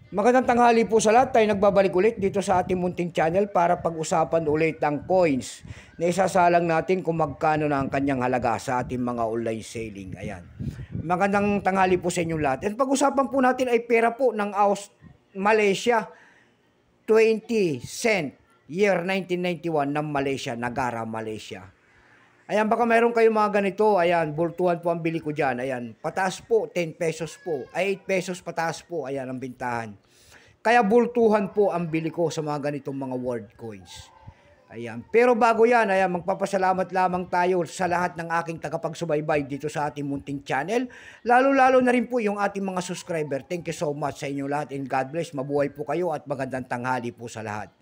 Magandang tanghali po sa lahat. Tayo nagbabalik ulit dito sa ating munting channel para pag-usapan ulit ang coins na isasalang natin kung magkano na ang kanyang halaga sa ating mga online selling. Ayan. Magandang tanghali po sa inyong lahat. At pag-usapan po natin ay pera po ng Malaysia, 20 cent, year 1991 ng Malaysia, Negara, Malaysia. Ayan, baka mayroon kayong mga ganito. Ayan, bultuhan po ang bili ko dyan. Ayan, pataas po, 10 pesos po. Ay, 8 pesos pataas po. Ayan, ang bintahan. Kaya bultuhan po ang bili ko sa mga ganitong mga world coins. Ayan. Pero bago yan, ayan, magpapasalamat lamang tayo sa lahat ng aking tagapagsubaybay dito sa ating munting channel. Lalo-lalo na rin po yung ating mga subscriber. Thank you so much sa inyo lahat and God bless. Mabuhay po kayo at magandang tanghali po sa lahat.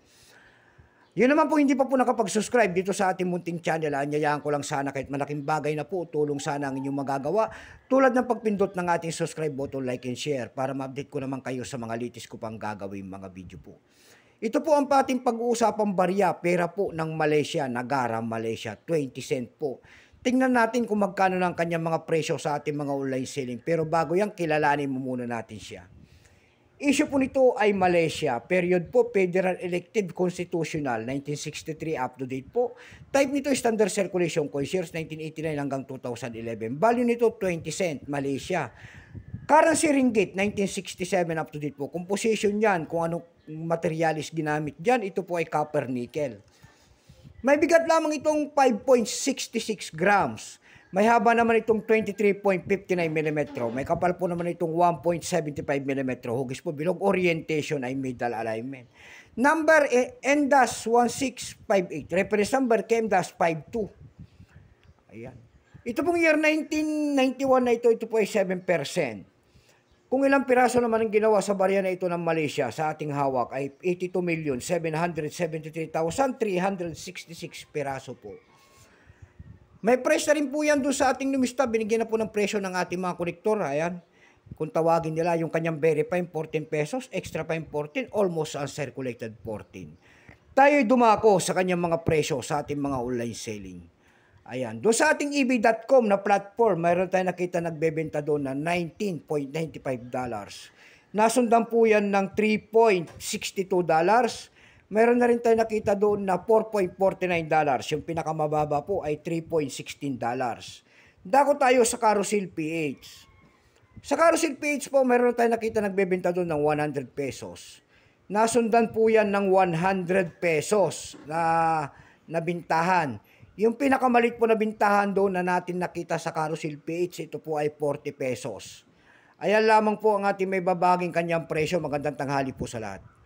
Yun naman po, hindi pa po nakapag-subscribe dito sa ating munting channel. Anyayahan ko lang sana kahit malaking bagay na po, tulong sana ang inyong magagawa. Tulad ng pagpindot ng ating subscribe button, like and share para ma-update ko naman kayo sa mga latest ko pang gagawin mga video po. Ito po ang ating pag-uusapang barya, pera po ng Malaysia, Negara, Malaysia, 20 cent po. Tingnan natin kung magkano ng kanyang mga presyo sa ating mga online selling. Pero bago yan, kilalanin mo muna natin siya. Issue po nito ay Malaysia. Period po, Federal Elective Constitutional, 1963 up to date po. Type nito Standard Circulation Coin Shares, 1989 hanggang 2011. Value nito 20 cent, Malaysia. Currency ringgit, 1967 up to date po. Composition yan, kung anong materialis ginamit dyan, ito po ay copper nickel. May bigat lamang itong 5.66 grams. May haba naman itong 23.59 mm. May kapal po naman itong 1.75 mm. Hugis po bilog. Orientation ay middle alignment. Number NDAS1658. Reference number KMDAS52. Ayan. Ito pong year 1991 na ito po ay 7%. Kung ilang piraso naman ang ginawa sa barya na ito ng Malaysia sa ating hawak ay 82,773,366 piraso po. May price na rin po yan doon sa ating numista. Binigyan na po ng presyo ng ating mga kolektor. Ayan. Kung tawagin nila yung kanyang verify, 14 pesos. Extra pa 14. Almost uncirculated 14. Tayo dumako sa kanyang mga presyo sa ating mga online selling. Ayan. Doon sa ating ebay.com na platform, mayroon tayo nakita nagbebenta doon na $19.95. Nasundan po yan ng $3.62. Meron na rin tayo nakita doon na $4.49. Yung pinakamababa po ay $3.16. Dako tayo sa Carousel PH. Sa Carousel PH po, meron tayo nakita nagbebenta doon ng 100 pesos. Nasundan po yan ng 100 pesos na bintahan. Yung pinakamalit po na bintahan doon na natin nakita sa Carousel PH, ito po ay 40 pesos. Ayan lamang po ang ating may babaging kanyang presyo. Magandang tanghali po sa lahat.